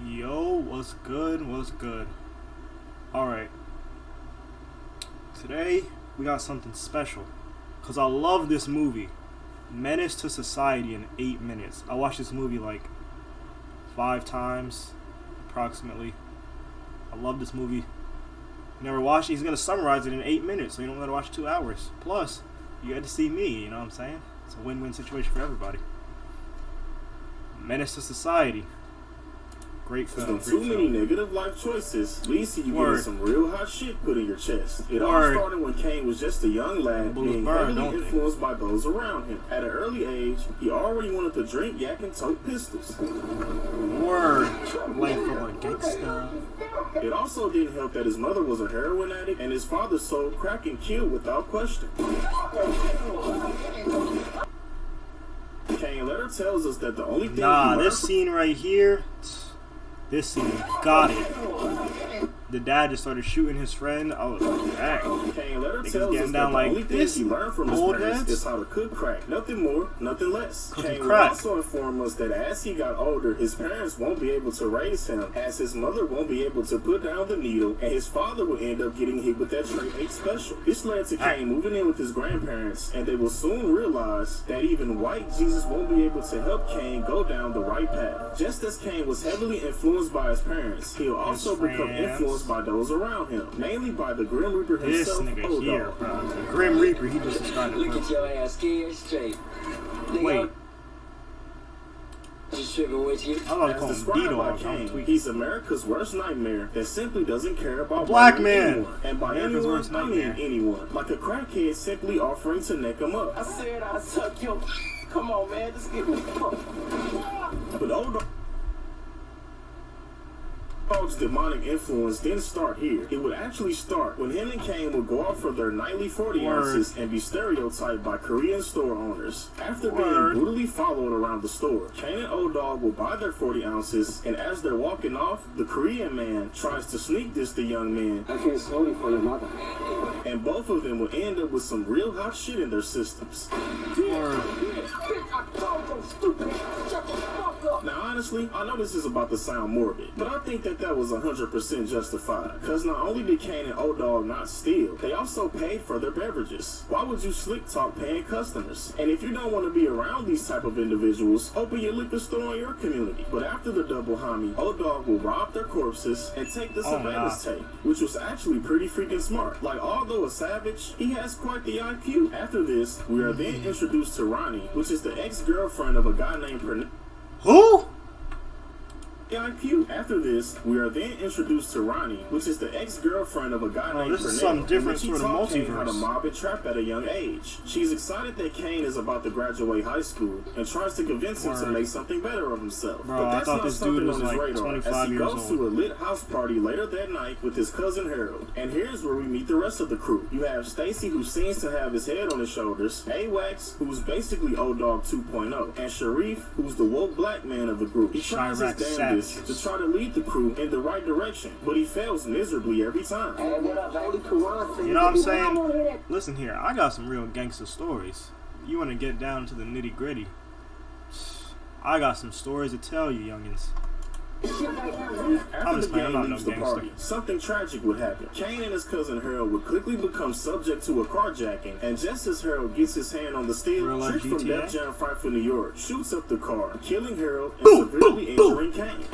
Yo, what's good? What's good? Alright. Today, we got something special. Because I love this movie. Menace to Society in 8 minutes. I watched this movie like 5 times, approximately. I love this movie. Never watched it. He's going to summarize it in 8 minutes, so you don't got to watch 2 hours. Plus, you get to see me, you know what I'm saying? It's a win-win situation for everybody. Menace to Society. Great film. Too many negative life choices leads to you getting some real hot shit put in your chest. It all started when Kane was just a young lad being heavily influenced by those around him. At an early age, he already wanted to drink, yak, and tote pistols. Word. Life of a gangsta. It also didn't help that his mother was a heroin addict and his father sold crack and killed without question. Kane later tells us that the only thing this scene right here, this scene got it. The dad just started shooting his friend. I was like, dang. Kane later tells us that the only thing he learned from his parents is how to cook crack. Nothing more, nothing less. Kane will also inform us that as he got older, his parents won't be able to raise him, as his mother won't be able to put down the needle, and his father will end up getting hit with that straight 8 special. This led to Kane moving in with his grandparents, and they will soon realize that even white Jesus won't be able to help Kane go down the right path. Just as Kane was heavily influenced by his parents, he'll also become influenced by those around him, mainly by the Grim Reaper himself. This nigga here, bro. The Grim Reaper, he just described it. Look at your ass scared straight. Wait. Just tripping with you. I call him D-Dog. He's America's worst nightmare that simply doesn't care about black man. Anyone. And by anyone, I mean anyone. Like a crackhead simply offering to neck him up. I said I'd suck your. Come on, man. Let's get me. But old Dog's demonic influence didn't start here. It would actually start when him and Kane would go out for their nightly 40 ounces and be stereotyped by Korean store owners. After being brutally followed around the store, Kane and Old Dog will buy their 40 ounces, and as they're walking off, the Korean man tries to sneak this the young man. I feel sorry for your mother. And both of them will end up with some real hot shit in their systems. Now honestly, I know this is about to sound morbid, but I think that was 100% justified. Cause not only did Kane and Old Dog not steal, they also paid for their beverages. Why would you slick talk paying customers? And if you don't want to be around these type of individuals, open your liquor store in your community. But after the double homie, Old Dog will rob their corpses and take the surveillance tape, which was actually pretty freaking smart. Like, although a savage, he has quite the IQ. After this, we are then introduced to Ronnie, which is the ex-girlfriend of a guy named Who? IQ. After this, we are then introduced to Ronnie, which is the ex-girlfriend of a guy named this is something different sort of multiverse. How to mob and trap at a young age. She's excited that Kane is about to graduate high school and tries to convince him to make something better of himself. Bro, but that's I thought not this something dude was on his like radar 25 as he years goes old. to a lit house party later that night with his cousin Harold. And here's where we meet the rest of the crew. You have Stacy, who seems to have his head on his shoulders, A-Wax, who's basically Old Dog 2.0, and Sharif, who's the woke black man of the group. He tries his damnedest to try to lead the crew in the right direction, but he fails miserably every time. You know what I'm saying? Listen here, I got some real gangster stories. You want to get down to the nitty gritty? I got some stories to tell you, youngins. After the gang leaves the party, something tragic would happen. Kane and his cousin Harold would quickly become subject to a carjacking, and just as Harold gets his hand on the steel, Trick from Def Jam Fight for New York shoots up the car, killing Harold and severely injuring Kane.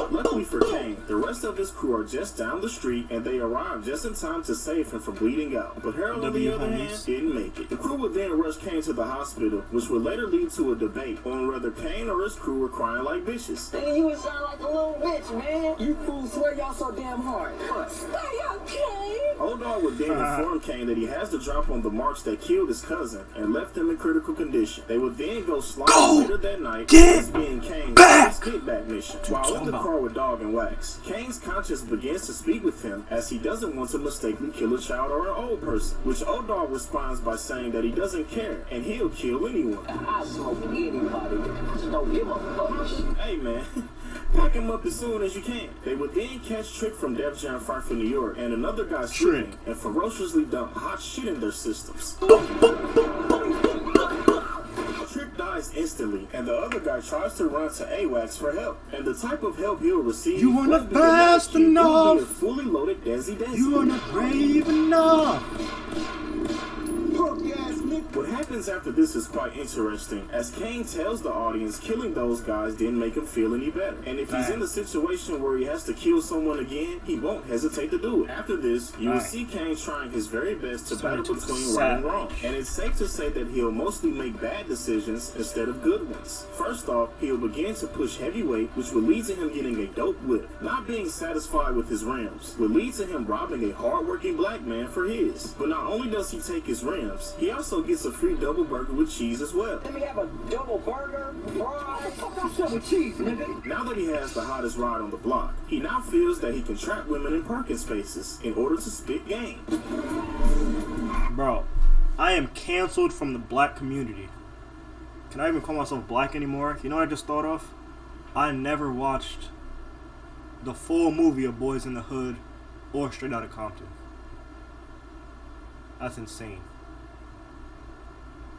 Luckily for Kane, the rest of his crew are just down the street, and they arrive just in time to save him from bleeding out. But Harold, on the other hand, didn't make it. The crew would then rush Kane to the hospital, which would later lead to a debate on whether Kane or his crew were crying like bitches. Nigga, you sound like a little bitch, man. You fools swear y'all so damn hard. Stay okay. Old Dog would then inform Kane that he has to drop on the marks that killed his cousin and left him in critical condition. They would then go sliding later that night, as being Kane's get-back mission. While in the car with Dog and Wax, Kane's conscience begins to speak with him as he doesn't want to mistakenly kill a child or an old person, which Old Dog responds by saying that he doesn't care and he'll kill anyone. I smoke anybody. Just don't give a fuck. Hey man, pack him up as soon as you can. They would then catch Trick from Def Jam Fight for New York and another guy shooting and ferociously dump hot shit in their systems. Trick dies instantly, and the other guy tries to run to AWACS for help. And the type of help he'll receive, you are not fast enough. A fully loaded Desi. You are not brave enough. What happens after this is quite interesting, as Kane tells the audience killing those guys didn't make him feel any better. And if he's in a situation where he has to kill someone again, he won't hesitate to do it. After this, you will see Kane trying his very best to battle between right and wrong. And it's safe to say that he'll mostly make bad decisions instead of good ones. First off, he'll begin to push heavyweight, which will lead to him getting a dope whip. Not being satisfied with his rims will lead to him robbing a hard-working black man for his. But not only does he take his rims, he also gets a free double burger with cheese as well. Let me have a double burger, fries. Fuck yourself with cheese, nigga. Now that he has the hottest ride on the block, he now feels that he can trap women in parking spaces in order to spit game. Bro, I am canceled from the black community. Can I even call myself black anymore? You know what I just thought of? I never watched the full movie of Boys in the Hood or Straight Outta Compton. That's insane.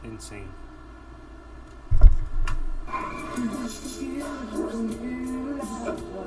Insane.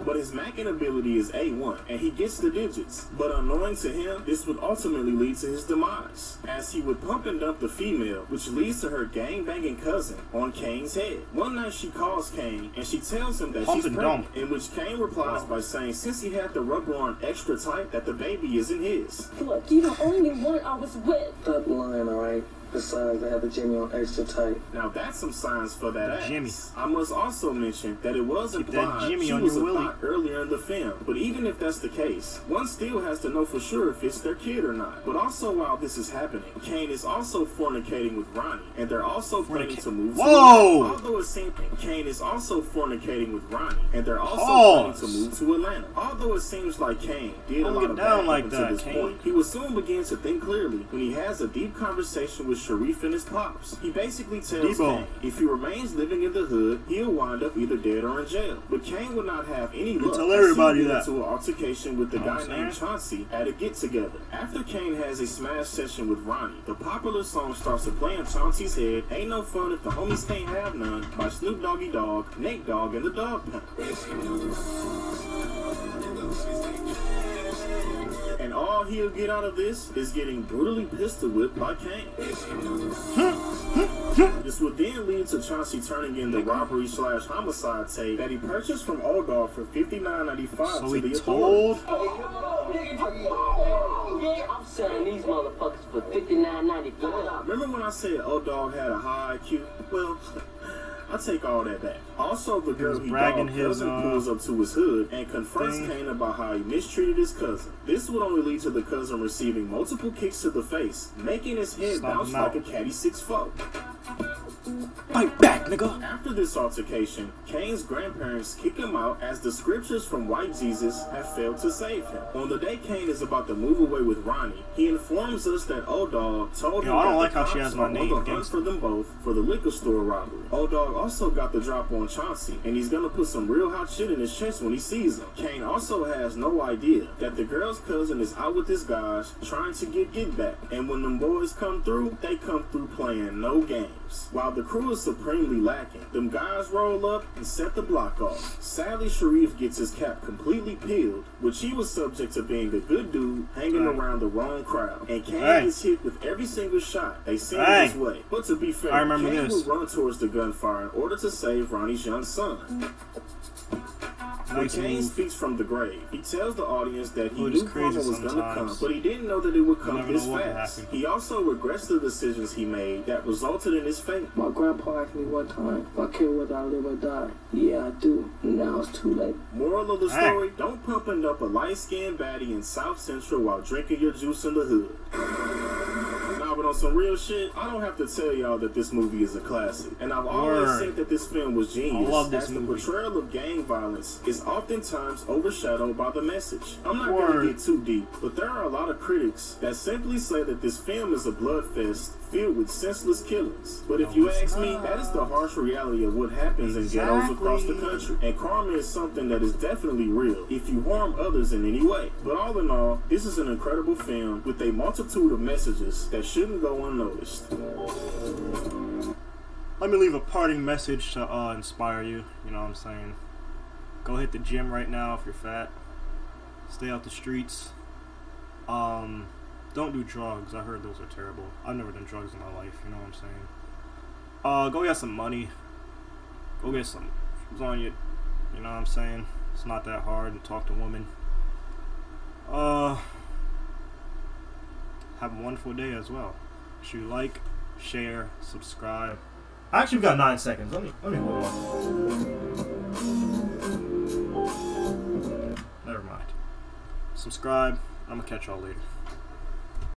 But his macking ability is A1, and he gets the digits. But unknowing to him, this would ultimately lead to his demise, as he would pump and dump the female, which leads to her gang-banging cousin on Kane's head. One night she calls Kane, and she tells him that she's pregnant, in which Kane replies by saying since he had the rubber on extra tight, that the baby isn't his. Look, you the only one I was with. Stop lying, alright? Besides, I have the Jimmy on extra tight. Now that's some signs for that ass. Jimmy. I must also mention that it was implied she was a thought earlier in the film. But even if that's the case, one still has to know for sure if it's their kid or not. But also while this is happening, Kane is also fornicating with Ronnie, and they're also planning to move to Atlanta. Although it seems Kane is also fornicating with Ronnie, and they're also planning to move to Atlanta. Although it seems like Kane did a lot of bad up until this point, he will soon begin to think clearly when he has a deep conversation with Sharif and his pops. He basically tells Kane if he remains living in the hood, he'll wind up either dead or in jail. But Kane would not have any luck. Tell everybody that. Into an altercation with the guy named Chauncey at a get-together. After Kane has a smash session with Ronnie, the popular song starts to play in Chauncey's head, Ain't No Fun If the Homies Can't Have None, by Snoop Doggy Dogg, Nate Dogg, and the Dog Pound. And all he'll get out of this is getting brutally pistol whipped by Kane. This would then lead to Chauncey turning in the robbery/homicide tape that he purchased from Old Dog for $59.95 to the authorities. I'm selling these motherfuckers for $59.95. Remember when I said Old Dog had a high IQ? Well, I take all that back. Also, the girl he dogged cousin pulls up to his hood and confronts Kane about how he mistreated his cousin. This would only lead to the cousin receiving multiple kicks to the face, making his head bounce like a Caddy 6'4". Fight back, nigga! After this altercation, Kane's grandparents kick him out as the scriptures from White Jesus have failed to save him. On the day Kane is about to move away with Ronnie, he informs us that Old Dog told him that the cops are on the hunt for them both for the liquor store robbery. Old Dog also got the drop on Chauncey, and he's gonna put some real hot shit in his chest when he sees him. Kane also has no idea that the girl's cousin is out with his guys trying to get back, and when them boys come through, they come through playing no games. While the crew is supremely lacking, them guys roll up and set the block off. Sadly, Sharif gets his cap completely peeled, which he was subject to being a good dude hanging around the wrong crowd, and Kane is hit with every single shot they send his way. But to be fair, Kane will run towards the gunfire in order to save Ronnie's young son. When Kane speaks from the grave, he tells the audience that he knew Karma was going to come, but he didn't know that it would come this fast. He also regrets the decisions he made that resulted in his fate. My grandpa asked me one time if I care whether I live or die. Yeah, I do. Now it's too late. Moral of the story, don't pump up a light-skinned baddie in South Central while drinking your juice in the hood. Nah, but on some real shit, I don't have to tell y'all that this movie is a classic. And I've always said that this film was genius, as the portrayal of gang violence is oftentimes overshadowed by the message. I'm not going to get too deep, but there are a lot of critics that simply say that this film is a bloodfest filled with senseless killings. But if you ask me, that is the harsh reality of what happens in ghettos across the country. And karma is something that is definitely real if you harm others in any way. But all in all, this is an incredible film with a multitude of messages that shouldn't go unnoticed. let me leave a parting message to inspire you. You know what I'm saying? Go hit the gym right now if you're fat. Stay out the streets. Don't do drugs. I heard those are terrible. I've never done drugs in my life. You know what I'm saying? Go get some money. Go get some shoes on you. You know what I'm saying? It's not that hard to talk to women. Have a wonderful day as well. Make sure you like, share, subscribe. Actually, we got 9 seconds. Let me hold on. Never mind. Subscribe. I'm gonna catch y'all later.